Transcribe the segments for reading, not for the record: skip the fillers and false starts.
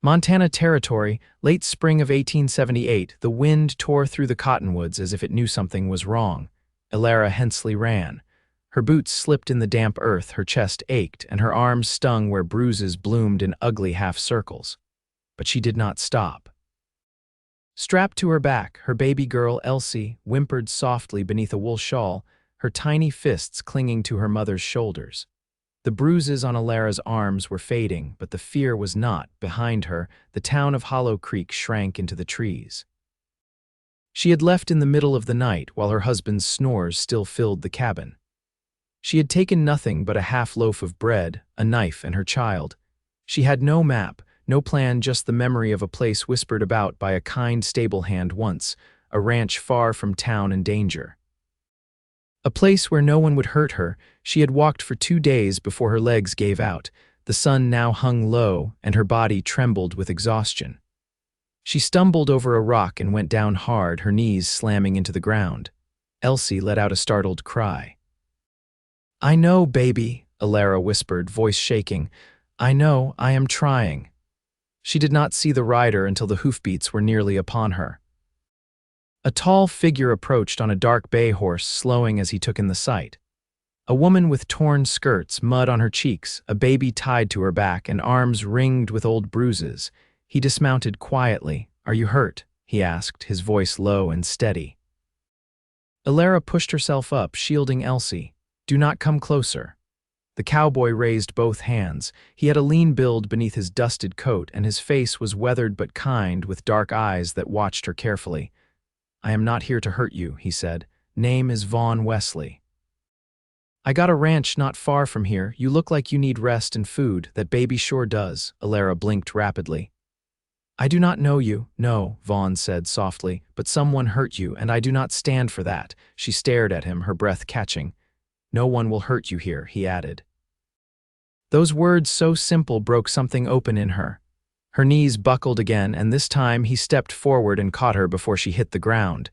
Montana Territory, late spring of 1878, the wind tore through the cottonwoods as if it knew something was wrong. Elara Hensley ran. Her boots slipped in the damp earth, her chest ached, and her arms stung where bruises bloomed in ugly half-circles. But she did not stop. Strapped to her back, her baby girl, Elsie, whimpered softly beneath a wool shawl, her tiny fists clinging to her mother's shoulders. The bruises on Elara's arms were fading, but the fear was not. Behind her, the town of Hollow Creek shrank into the trees. She had left in the middle of the night while her husband's snores still filled the cabin. She had taken nothing but a half loaf of bread, a knife, and her child. She had no map, no plan, just the memory of a place whispered about by a kind stable hand once, a ranch far from town and danger. A place where no one would hurt her. She had walked for 2 days before her legs gave out. The sun now hung low, and her body trembled with exhaustion. She stumbled over a rock and went down hard, her knees slamming into the ground. Elsie let out a startled cry. "I know, baby," Elara whispered, voice shaking. "I know, I am trying." She did not see the rider until the hoofbeats were nearly upon her. A tall figure approached on a dark bay horse, slowing as he took in the sight. A woman with torn skirts, mud on her cheeks, a baby tied to her back, and arms ringed with old bruises. He dismounted quietly. "Are you hurt?" he asked, his voice low and steady. Elara pushed herself up, shielding Elsie. "Do not come closer." The cowboy raised both hands. He had a lean build beneath his dusted coat, and his face was weathered but kind, with dark eyes that watched her carefully. "I am not here to hurt you," he said. "Name is Vaughn Westley. I got a ranch not far from here. You look like you need rest and food. That baby sure does." Elara blinked rapidly. "I do not know you." "No," Vaughn said softly, "but someone hurt you, and I do not stand for that." She stared at him, her breath catching. "No one will hurt you here," he added. Those words, so simple, broke something open in her. Her knees buckled again, and this time he stepped forward and caught her before she hit the ground.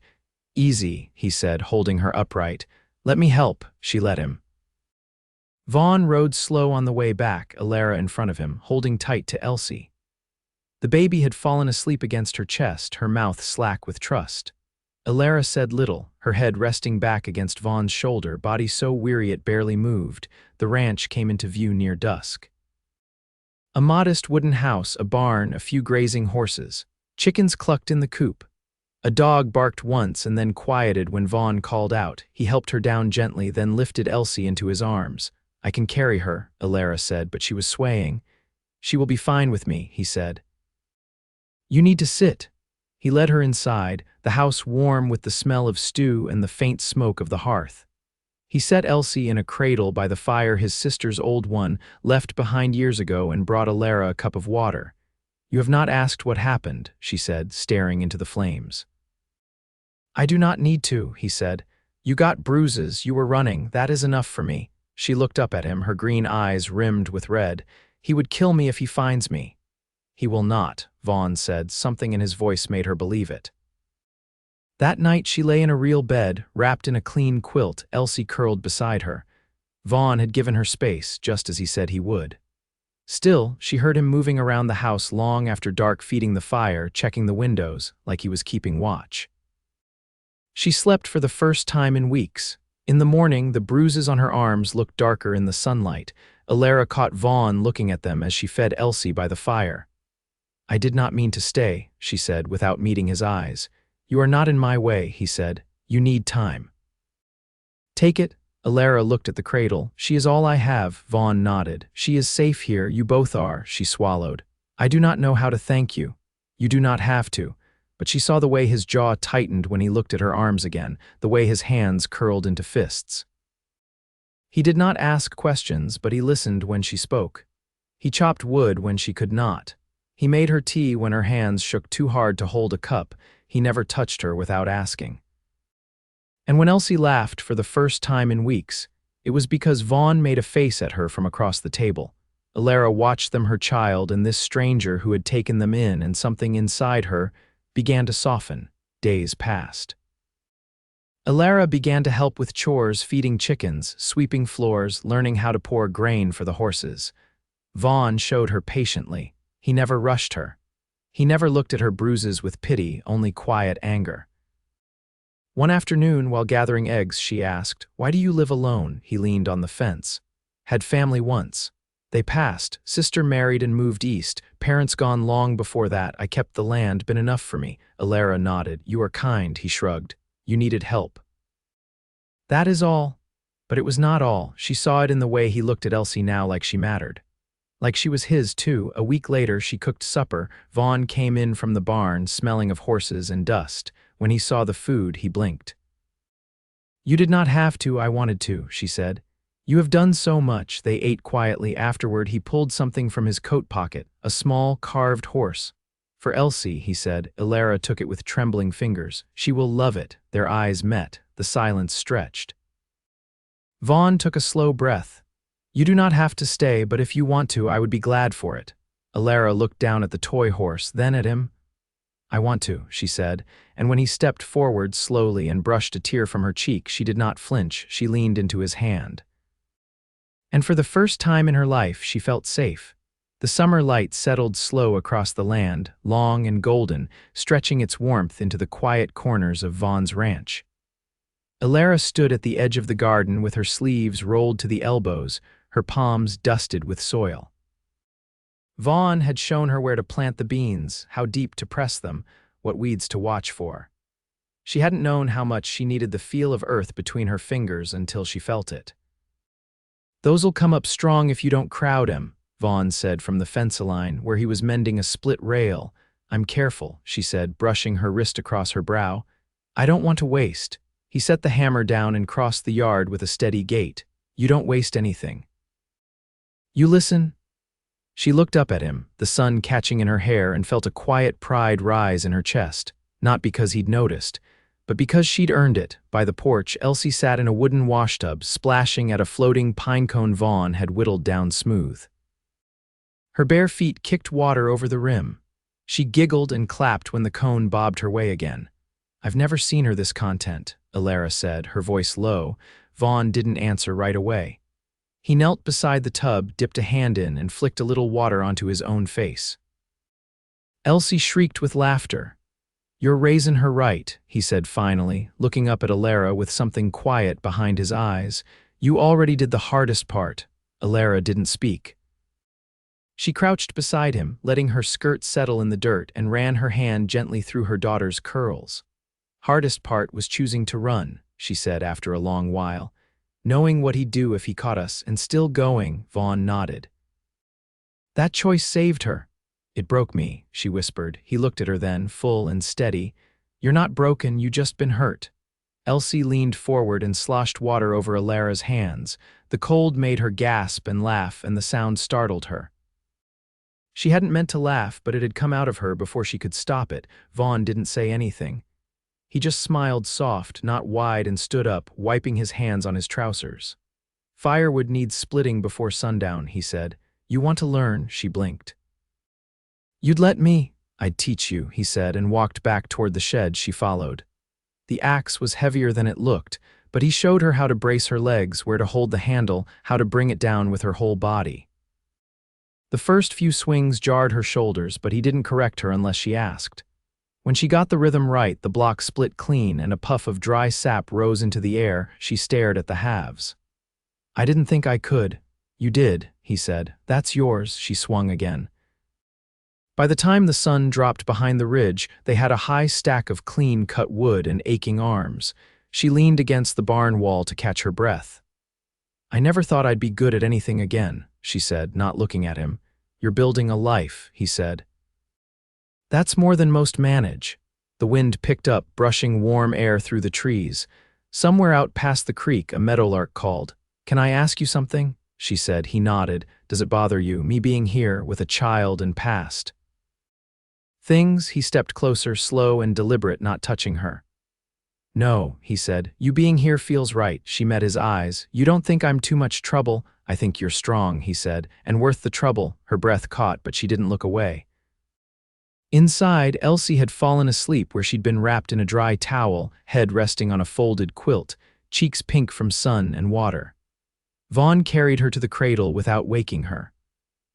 "Easy," he said, holding her upright. "Let me help." She let him. Vaughn rode slow on the way back, Elara in front of him, holding tight to Elsie. The baby had fallen asleep against her chest, her mouth slack with trust. Elara said little, her head resting back against Vaughn's shoulder, body so weary it barely moved. The ranch came into view near dusk. A modest wooden house, a barn, a few grazing horses. Chickens clucked in the coop. A dog barked once and then quieted when Vaughn called out. He helped her down gently, then lifted Elsie into his arms. "I can carry her," Elara said, but she was swaying. "She will be fine with me," he said. "You need to sit." He led her inside, the house warm with the smell of stew and the faint smoke of the hearth. He set Elsie in a cradle by the fire, his sister's old one, left behind years ago, and brought Elara a cup of water. "You have not asked what happened," she said, staring into the flames. "I do not need to," he said. "You got bruises, you were running, that is enough for me." She looked up at him, her green eyes rimmed with red. "He would kill me if he finds me." "He will not," Vaughn said. Something in his voice made her believe it. That night she lay in a real bed, wrapped in a clean quilt, Elsie curled beside her. Vaughn had given her space, just as he said he would. Still, she heard him moving around the house long after dark, feeding the fire, checking the windows, like he was keeping watch. She slept for the first time in weeks. In the morning, the bruises on her arms looked darker in the sunlight. Elara caught Vaughn looking at them as she fed Elsie by the fire. "I did not mean to stay," she said, without meeting his eyes. "You are not in my way," he said. "You need time." "Take it." Elara looked at the cradle. "She is all I have," Vaughn nodded. "She is safe here, you both are," she swallowed. "I do not know how to thank you." "You do not have to." But she saw the way his jaw tightened when he looked at her arms again, the way his hands curled into fists. He did not ask questions, but he listened when she spoke. He chopped wood when she could not. He made her tea when her hands shook too hard to hold a cup. He never touched her without asking. And when Elsie laughed for the first time in weeks, it was because Vaughn made a face at her from across the table. Elara watched them, her child, and this stranger who had taken them in, and something inside her began to soften. Days passed. Elara began to help with chores, feeding chickens, sweeping floors, learning how to pour grain for the horses. Vaughn showed her patiently. He never rushed her. He never looked at her bruises with pity, only quiet anger. One afternoon, while gathering eggs, she asked, "Why do you live alone?" He leaned on the fence. "Had family once. They passed. Sister married and moved east. Parents gone long before that. I kept the land, been enough for me." Elara nodded. "You are kind," he shrugged. "You needed help." "That is all." But it was not all. She saw it in the way he looked at Elsie now, like she mattered. Like she was his, too. A week later, she cooked supper. Vaughn came in from the barn, smelling of horses and dust. When he saw the food, he blinked. "You did not have to, I wanted to," she said. "You have done so much." They ate quietly. Afterward, he pulled something from his coat pocket, a small, carved horse. "For Elsie," he said. Elara took it with trembling fingers. "She will love it." Their eyes met. The silence stretched. Vaughn took a slow breath. "You do not have to stay, but if you want to, I would be glad for it." Elara looked down at the toy horse, then at him. "I want to," she said, and when he stepped forward slowly and brushed a tear from her cheek, she did not flinch. She leaned into his hand. And for the first time in her life, she felt safe. The summer light settled slow across the land, long and golden, stretching its warmth into the quiet corners of Vaughn's ranch. Elara stood at the edge of the garden with her sleeves rolled to the elbows, her palms dusted with soil. Vaughn had shown her where to plant the beans, how deep to press them, what weeds to watch for. She hadn't known how much she needed the feel of earth between her fingers until she felt it. "Those'll come up strong if you don't crowd 'em," Vaughn said from the fence line, where he was mending a split rail. "I'm careful," she said, brushing her wrist across her brow. "I don't want to waste." He set the hammer down and crossed the yard with a steady gait. "You don't waste anything." "You listen?" She looked up at him, the sun catching in her hair, and felt a quiet pride rise in her chest, not because he'd noticed, but because she'd earned it. By the porch, Elsie sat in a wooden washtub, splashing at a floating pine cone Vaughn had whittled down smooth. Her bare feet kicked water over the rim. She giggled and clapped when the cone bobbed her way again. "I've never seen her this content," Elara said, her voice low. Vaughn didn't answer right away. He knelt beside the tub, dipped a hand in, and flicked a little water onto his own face. Elsie shrieked with laughter. "You're raisin' her right," he said finally, looking up at Elara with something quiet behind his eyes. "You already did the hardest part." Elara didn't speak. She crouched beside him, letting her skirt settle in the dirt, and ran her hand gently through her daughter's curls. "Hardest part was choosing to run," she said after a long while. "Knowing what he'd do if he caught us, and still going," Vaughn nodded. "That choice saved her." "It broke me," she whispered. He looked at her then, full and steady. "You're not broken, you just been hurt." Elsie leaned forward and sloshed water over Elara's hands. The cold made her gasp and laugh, and the sound startled her. She hadn't meant to laugh, but it had come out of her before she could stop it. Vaughn didn't say anything. He just smiled soft, not wide, and stood up, wiping his hands on his trousers. "Firewood needs splitting before sundown," he said. "You want to learn?" She blinked. "You'd let me?" "I'd teach you," he said, and walked back toward the shed. She followed. The axe was heavier than it looked, but he showed her how to brace her legs, where to hold the handle, how to bring it down with her whole body. The first few swings jarred her shoulders, but he didn't correct her unless she asked. When she got the rhythm right, the block split clean and a puff of dry sap rose into the air. She stared at the halves. "I didn't think I could." "You did," he said. "That's yours." She swung again. By the time the sun dropped behind the ridge, they had a high stack of clean-cut wood and aching arms. She leaned against the barn wall to catch her breath. "I never thought I'd be good at anything again," she said, not looking at him. "You're building a life," he said. "That's more than most manage." The wind picked up, brushing warm air through the trees. Somewhere out past the creek, a meadowlark called. "Can I ask you something?" she said. He nodded. "Does it bother you, me being here with a child and past?" "Things," he stepped closer, slow and deliberate, not touching her. "No," he said. "You being here feels right." She met his eyes. "You don't think I'm too much trouble?" "I think you're strong," he said, "and worth the trouble." Her breath caught, but she didn't look away. Inside, Elsie had fallen asleep where she'd been wrapped in a dry towel, head resting on a folded quilt, cheeks pink from sun and water. Vaughn carried her to the cradle without waking her.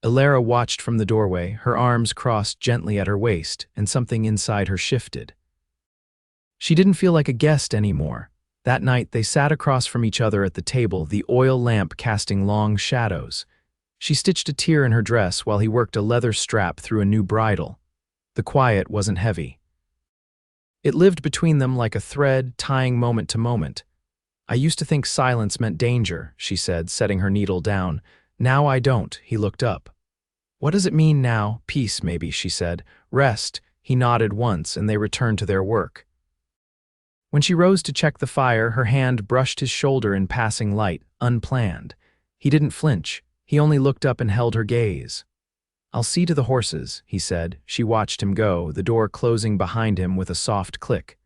Elara watched from the doorway, her arms crossed gently at her waist, and something inside her shifted. She didn't feel like a guest anymore. That night, they sat across from each other at the table, the oil lamp casting long shadows. She stitched a tear in her dress while he worked a leather strap through a new bridle. The quiet wasn't heavy. It lived between them like a thread, tying moment to moment. "I used to think silence meant danger," she said, setting her needle down. "Now I don't." He looked up. "What does it mean now?" "Peace, maybe," she said. "Rest." He nodded once, and they returned to their work. When she rose to check the fire, her hand brushed his shoulder in passing light, unplanned. He didn't flinch. He only looked up and held her gaze. "I'll see to the horses," he said. She watched him go, the door closing behind him with a soft click.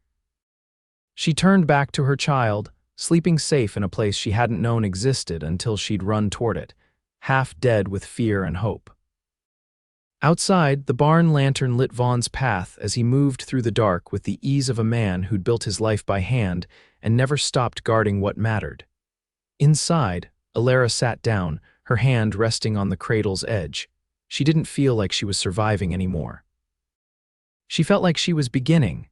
She turned back to her child, sleeping safe in a place she hadn't known existed until she'd run toward it, half dead with fear and hope. Outside, the barn lantern lit Vaughn's path as he moved through the dark with the ease of a man who'd built his life by hand and never stopped guarding what mattered. Inside, Elara sat down, her hand resting on the cradle's edge. She didn't feel like she was surviving anymore. She felt like she was beginning.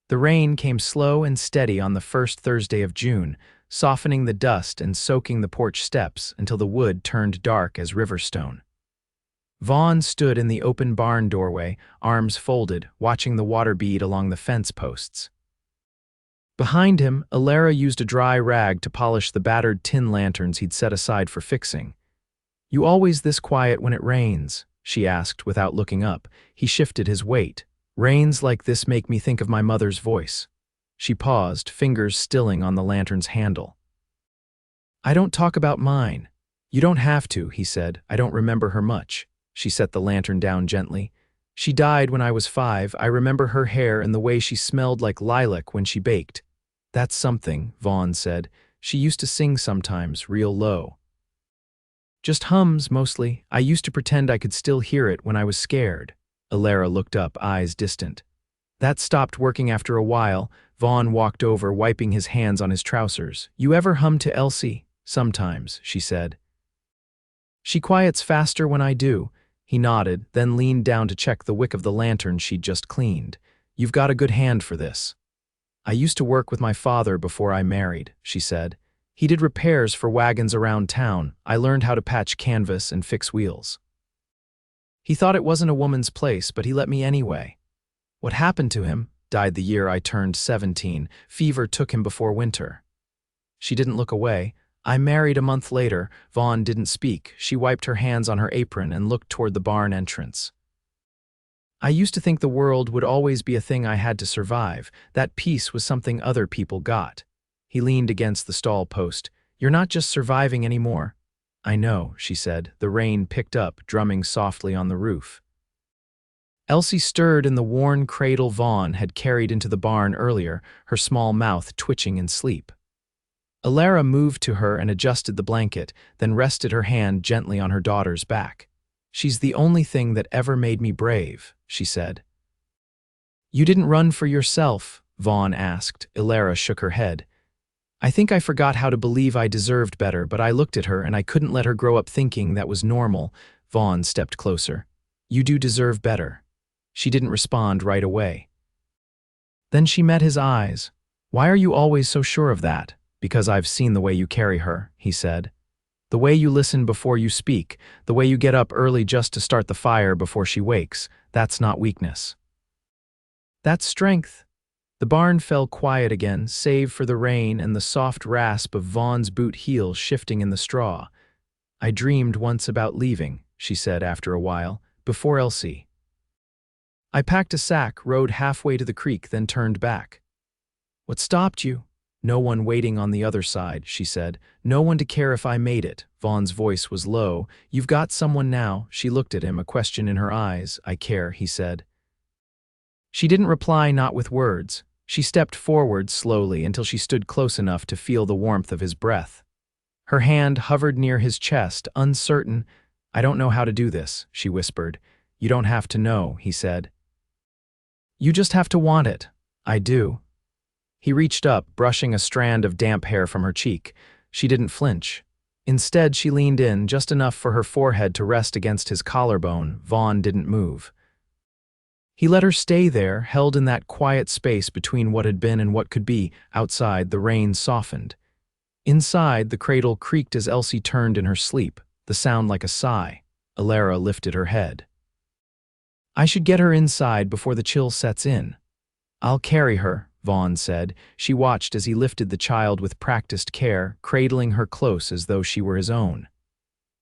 The rain came slow and steady on the first Thursday of June, softening the dust and soaking the porch steps until the wood turned dark as riverstone. Vaughn stood in the open barn doorway, arms folded, watching the water bead along the fence posts. Behind him, Elara used a dry rag to polish the battered tin lanterns he'd set aside for fixing. "You always this quiet when it rains?" she asked without looking up. He shifted his weight. "Rains like this make me think of my mother's voice." She paused, fingers stilling on the lantern's handle. "I don't talk about mine." "You don't have to," he said. "I don't remember her much." She set the lantern down gently. "She died when I was 5. I remember her hair and the way she smelled like lilac when she baked." "That's something," Vaughn said. "She used to sing sometimes, real low." "Just hums, mostly. I used to pretend I could still hear it when I was scared." Elara looked up, eyes distant. "That stopped working after a while." Vaughn walked over, wiping his hands on his trousers. "You ever hum to Elsie?" "Sometimes," she said. "She quiets faster when I do." He nodded, then leaned down to check the wick of the lantern she'd just cleaned. "You've got a good hand for this." "I used to work with my father before I married," she said. "He did repairs for wagons around town. I learned how to patch canvas and fix wheels. He thought it wasn't a woman's place, but he let me anyway. What happened to him? Died the year I turned 17. Fever took him before winter." She didn't look away. "I married a month later." Vaughn didn't speak. She wiped her hands on her apron and looked toward the barn entrance. "I used to think the world would always be a thing I had to survive. That peace was something other people got." He leaned against the stall post. "You're not just surviving anymore." "I know," she said. The rain picked up, drumming softly on the roof. Elsie stirred in the worn cradle Vaughn had carried into the barn earlier, her small mouth twitching in sleep. Elara moved to her and adjusted the blanket, then rested her hand gently on her daughter's back. "She's the only thing that ever made me brave," she said. "You didn't run for yourself?" Vaughn asked. Elara shook her head. "I think I forgot how to believe I deserved better, but I looked at her and I couldn't let her grow up thinking that was normal." Vaughn stepped closer. "You do deserve better." She didn't respond right away. Then she met his eyes. "Why are you always so sure of that?" "Because I've seen the way you carry her," he said. "The way you listen before you speak, the way you get up early just to start the fire before she wakes, that's not weakness. That's strength." The barn fell quiet again, save for the rain and the soft rasp of Vaughn's boot heels shifting in the straw. "I dreamed once about leaving," she said after a while, "before Elsie. I packed a sack, rode halfway to the creek, then turned back." "What stopped you?" "No one waiting on the other side," she said. "No one to care if I made it." Vaughn's voice was low. "You've got someone now." She looked at him, a question in her eyes. "I care," he said. She didn't reply, not with words. She stepped forward slowly until she stood close enough to feel the warmth of his breath. Her hand hovered near his chest, uncertain. "I don't know how to do this," she whispered. "You don't have to know," he said. "You just have to want it." "I do." He reached up, brushing a strand of damp hair from her cheek. She didn't flinch. Instead, she leaned in, just enough for her forehead to rest against his collarbone. Vaughn didn't move. He let her stay there, held in that quiet space between what had been and what could be. Outside, the rain softened. Inside, the cradle creaked as Elsie turned in her sleep, the sound like a sigh. Elara lifted her head. "I should get her inside before the chill sets in." "I'll carry her," Vaughn said. She watched as he lifted the child with practiced care, cradling her close as though she were his own.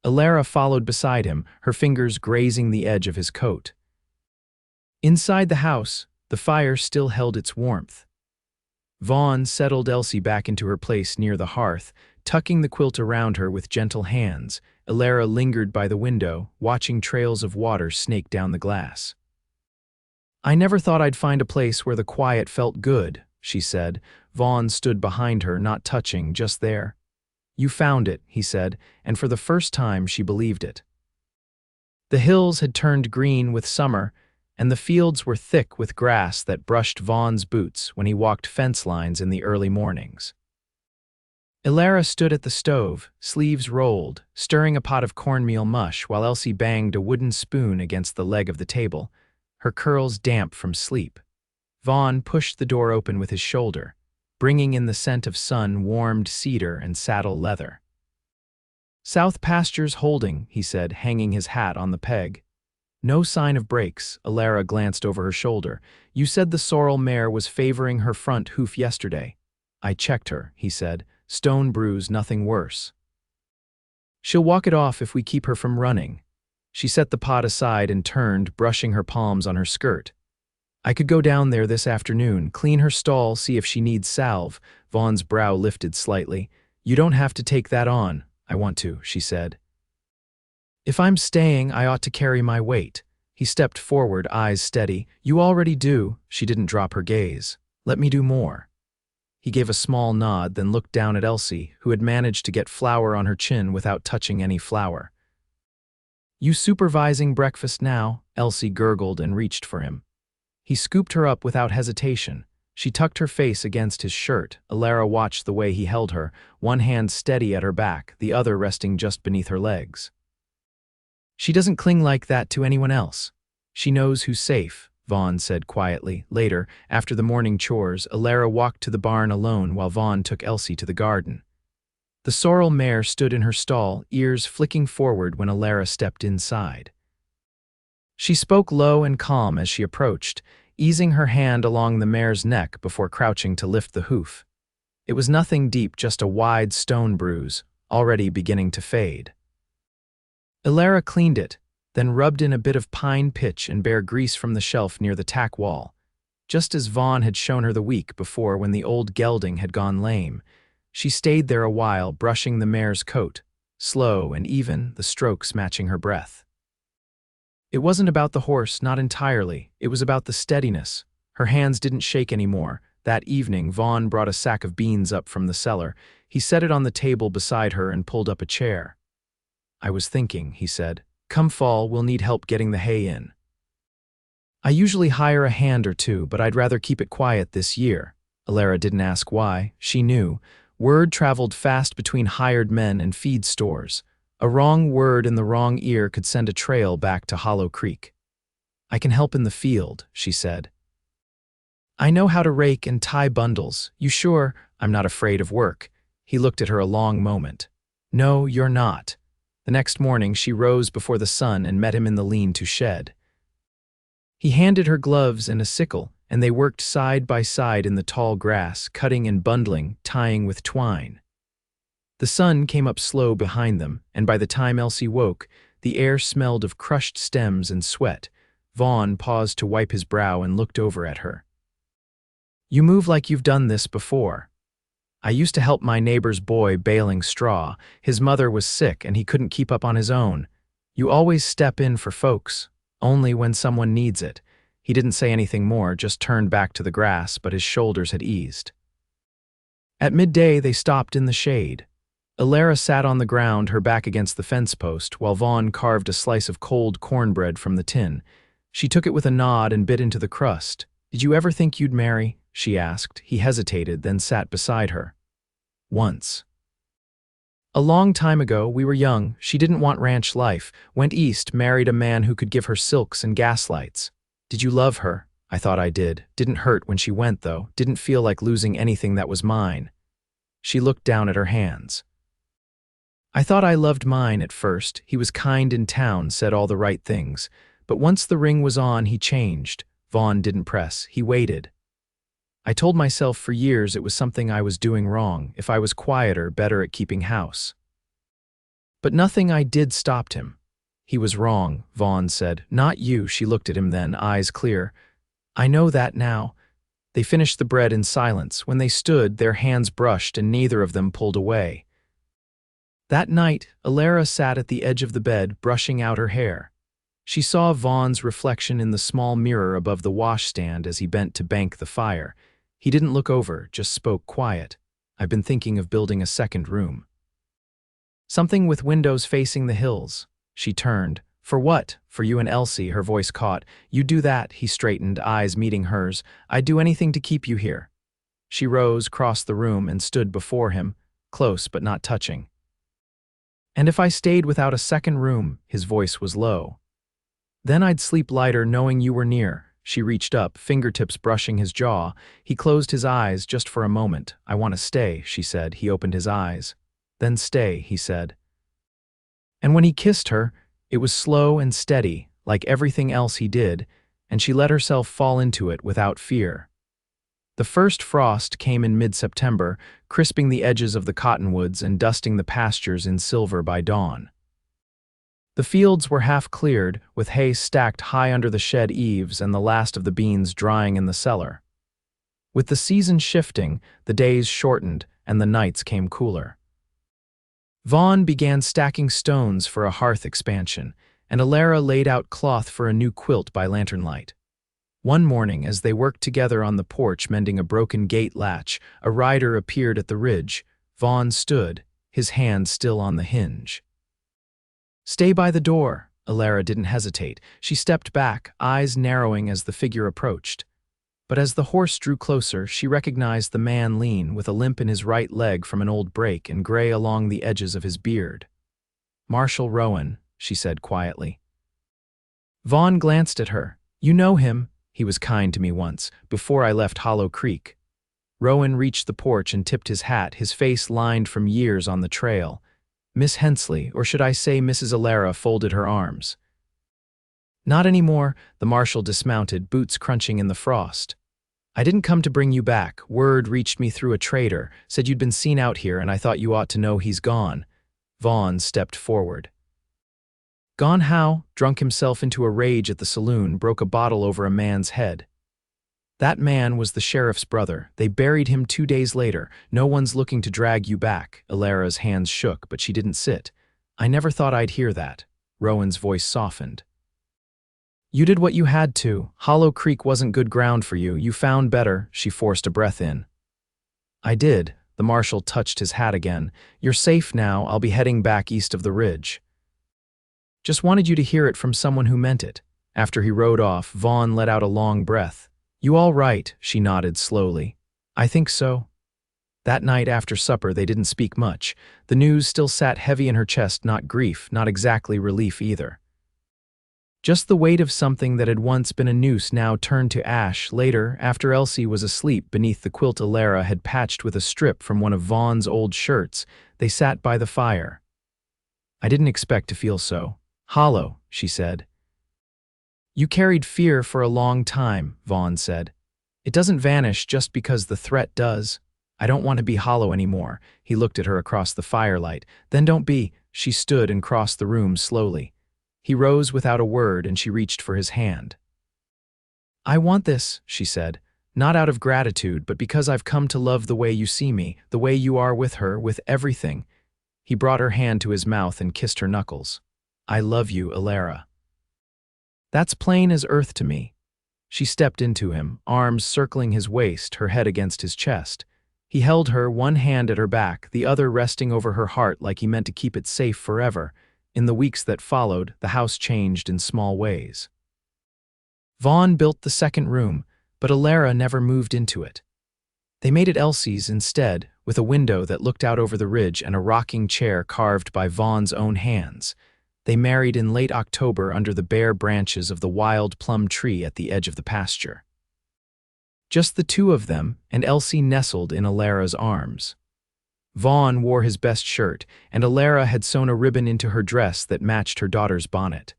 Elara followed beside him, her fingers grazing the edge of his coat. Inside the house, the fire still held its warmth. Vaughn settled Elsie back into her place near the hearth, tucking the quilt around her with gentle hands. Elara lingered by the window, watching trails of water snake down the glass. "I never thought I'd find a place where the quiet felt good," she said. Vaughn stood behind her, not touching, just there. "You found it," he said, and for the first time she believed it. The hills had turned green with summer, and the fields were thick with grass that brushed Vaughn's boots when he walked fence lines in the early mornings. Elara stood at the stove, sleeves rolled, stirring a pot of cornmeal mush while Elsie banged a wooden spoon against the leg of the table, her curls damp from sleep. Vaughn pushed the door open with his shoulder, bringing in the scent of sun-warmed cedar and saddle leather. "South Pastures holding," he said, hanging his hat on the peg. "No sign of breaks." Elara glanced over her shoulder. "You said the sorrel mare was favoring her front hoof yesterday." "I checked her," he said. "Stone bruise, nothing worse. She'll walk it off if we keep her from running." She set the pot aside and turned, brushing her palms on her skirt. "I could go down there this afternoon, clean her stall, see if she needs salve." Vaughn's brow lifted slightly. "You don't have to take that on." "I want to," she said. "If I'm staying, I ought to carry my weight." He stepped forward, eyes steady. "You already do." She didn't drop her gaze. "Let me do more." He gave a small nod, then looked down at Elsie, who had managed to get flour on her chin without touching any flour. "You supervising breakfast now?" Elsie gurgled and reached for him. He scooped her up without hesitation. She tucked her face against his shirt. Elara watched the way he held her, one hand steady at her back, the other resting just beneath her legs. "She doesn't cling like that to anyone else. She knows who's safe," Vaughn said quietly. Later, after the morning chores, Elara walked to the barn alone while Vaughn took Elsie to the garden. The sorrel mare stood in her stall, ears flicking forward when Elara stepped inside. She spoke low and calm as she approached, easing her hand along the mare's neck before crouching to lift the hoof. It was nothing deep, just a wide stone bruise, already beginning to fade. Elara cleaned it, then rubbed in a bit of pine pitch and bare grease from the shelf near the tack wall, just as Vaughn had shown her the week before when the old gelding had gone lame. She stayed there a while, brushing the mare's coat, slow and even, the strokes matching her breath. It wasn't about the horse, not entirely. It was about the steadiness. Her hands didn't shake anymore. That evening, Vaughn brought a sack of beans up from the cellar. He set it on the table beside her and pulled up a chair. "I was thinking," he said. "Come fall, we'll need help getting the hay in. I usually hire a hand or two, but I'd rather keep it quiet this year." Elara didn't ask why. She knew. Word traveled fast between hired men and feed stores. A wrong word in the wrong ear could send a trail back to Hollow Creek. "I can help in the field," she said. "I know how to rake and tie bundles. You sure?" "I'm not afraid of work." He looked at her a long moment. "No, you're not." The next morning, she rose before the sun and met him in the lean-to shed. He handed her gloves and a sickle, and they worked side by side in the tall grass, cutting and bundling, tying with twine. The sun came up slow behind them, and by the time Elsie woke, the air smelled of crushed stems and sweat. Vaughn paused to wipe his brow and looked over at her. "You move like you've done this before." "I used to help my neighbor's boy baling straw. His mother was sick and he couldn't keep up on his own. You always step in for folks, only when someone needs it." He didn't say anything more, just turned back to the grass, but his shoulders had eased. At midday, they stopped in the shade. Elara sat on the ground, her back against the fence post, while Vaughn carved a slice of cold cornbread from the tin. She took it with a nod and bit into the crust. "Did you ever think you'd marry?" she asked. He hesitated, then sat beside her. "Once." A long time ago, we were young, she didn't want ranch life, went east, married a man who could give her silks and gaslights. Did you love her? I thought I did. Didn't hurt when she went, though. Didn't feel like losing anything that was mine. She looked down at her hands. I thought I loved mine at first. He was kind in town, said all the right things. But once the ring was on, he changed. Vaughn didn't press. He waited. I told myself for years it was something I was doing wrong, if I was quieter, better at keeping house. But nothing I did stopped him. He was wrong, Vaughn said. Not you, she looked at him then, eyes clear. I know that now. They finished the bread in silence. When they stood, their hands brushed and neither of them pulled away. That night, Elara sat at the edge of the bed, brushing out her hair. She saw Vaughn's reflection in the small mirror above the washstand as he bent to bank the fire. He didn't look over, just spoke quiet. I've been thinking of building a second room. Something with windows facing the hills. She turned. For what? For you and Elsie, her voice caught. You do that, he straightened, eyes meeting hers. I'd do anything to keep you here. She rose, crossed the room, and stood before him, close but not touching. And if I stayed without a second room, his voice was low. Then I'd sleep lighter knowing you were near. She reached up, fingertips brushing his jaw. He closed his eyes just for a moment. I want to stay, she said. He opened his eyes. Then stay, he said. And when he kissed her, it was slow and steady, like everything else he did, and she let herself fall into it without fear. The first frost came in mid-September, crisping the edges of the cottonwoods and dusting the pastures in silver by dawn. The fields were half cleared, with hay stacked high under the shed eaves and the last of the beans drying in the cellar. With the season shifting, the days shortened and the nights came cooler. Vaughn began stacking stones for a hearth expansion, and Elara laid out cloth for a new quilt by lantern light. One morning, as they worked together on the porch mending a broken gate latch, a rider appeared at the ridge. Vaughn stood, his hand still on the hinge. Stay by the door. Elara didn't hesitate. She stepped back, eyes narrowing as the figure approached. But as the horse drew closer, she recognized the man lean, with a limp in his right leg from an old break and gray along the edges of his beard. Marshal Rowan, she said quietly. Vaughn glanced at her. You know him. He was kind to me once, before I left Hollow Creek. Rowan reached the porch and tipped his hat, his face lined from years on the trail. Miss Hensley, or should I say Mrs. Elara, folded her arms. Not anymore, the marshal dismounted, boots crunching in the frost. I didn't come to bring you back. Word reached me through a trader, said you'd been seen out here and I thought you ought to know he's gone. Vaughn stepped forward. Gone how? Drunk himself into a rage at the saloon, broke a bottle over a man's head. That man was the sheriff's brother. They buried him 2 days later. No one's looking to drag you back. Elara's hands shook, but she didn't sit. I never thought I'd hear that. Rowan's voice softened. You did what you had to. Hollow Creek wasn't good ground for you. You found better. She forced a breath in. I did. The marshal touched his hat again. You're safe now. I'll be heading back east of the ridge. Just wanted you to hear it from someone who meant it. After he rode off, Vaughn let out a long breath. You all right? She nodded slowly. I think so. That night after supper, they didn't speak much. The news still sat heavy in her chest, not grief, not exactly relief either. Just the weight of something that had once been a noose now turned to ash. Later, after Elsie was asleep beneath the quilt Elara had patched with a strip from one of Vaughn's old shirts, they sat by the fire. I didn't expect to feel so hollow, she said. You carried fear for a long time, Vaughn said. It doesn't vanish just because the threat does. I don't want to be hollow anymore. He looked at her across the firelight. Then don't be. She stood and crossed the room slowly. He rose without a word and she reached for his hand. I want this, she said, not out of gratitude, but because I've come to love the way you see me, the way you are with her, with everything. He brought her hand to his mouth and kissed her knuckles. I love you, Elara. That's plain as earth to me. She stepped into him, arms circling his waist, her head against his chest. He held her, one hand at her back, the other resting over her heart like he meant to keep it safe forever. In the weeks that followed, the house changed in small ways. Vaughn built the second room, but Elara never moved into it. They made it Elsie's instead, with a window that looked out over the ridge and a rocking chair carved by Vaughn's own hands. They married in late October under the bare branches of the wild plum tree at the edge of the pasture. Just the two of them, and Elsie nestled in Elara's arms. Vaughn wore his best shirt, and Elara had sewn a ribbon into her dress that matched her daughter's bonnet.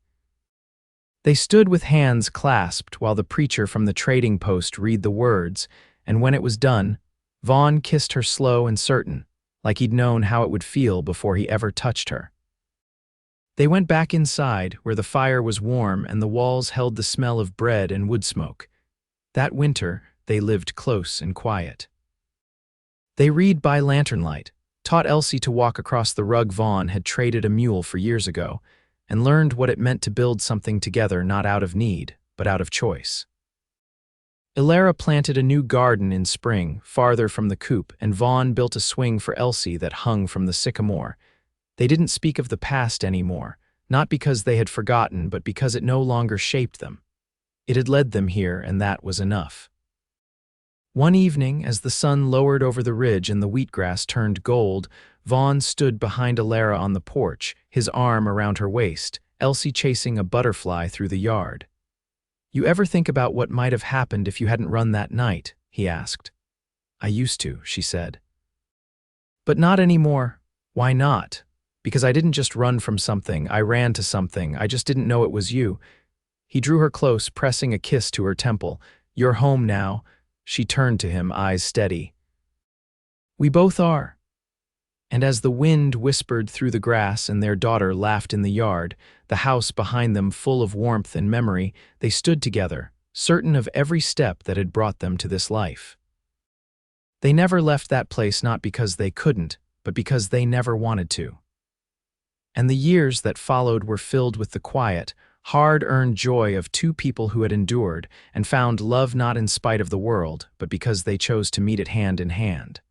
They stood with hands clasped while the preacher from the trading post read the words, and when it was done, Vaughn kissed her slow and certain, like he'd known how it would feel before he ever touched her. They went back inside, where the fire was warm and the walls held the smell of bread and wood smoke. That winter, they lived close and quiet. They read by lanternlight, taught Elsie to walk across the rug Vaughn had traded a mule for years ago, and learned what it meant to build something together not out of need, but out of choice. Elara planted a new garden in spring, farther from the coop, and Vaughn built a swing for Elsie that hung from the sycamore. They didn't speak of the past anymore, not because they had forgotten, but because it no longer shaped them. It had led them here, and that was enough. One evening, as the sun lowered over the ridge and the wheatgrass turned gold, Vaughn stood behind Elara on the porch, his arm around her waist, Elsie chasing a butterfly through the yard. "You ever think about what might have happened if you hadn't run that night?" he asked. "I used to," she said. "But not anymore." "Why not?" "Because I didn't just run from something, I ran to something, I just didn't know it was you." He drew her close, pressing a kiss to her temple. "You're home now." She turned to him, eyes steady. "We both are." And as the wind whispered through the grass and their daughter laughed in the yard, the house behind them full of warmth and memory, they stood together, certain of every step that had brought them to this life. They never left that place, not because they couldn't, but because they never wanted to. And the years that followed were filled with the quiet, hard-earned joy of two people who had endured and found love not in spite of the world, but because they chose to meet it hand in hand.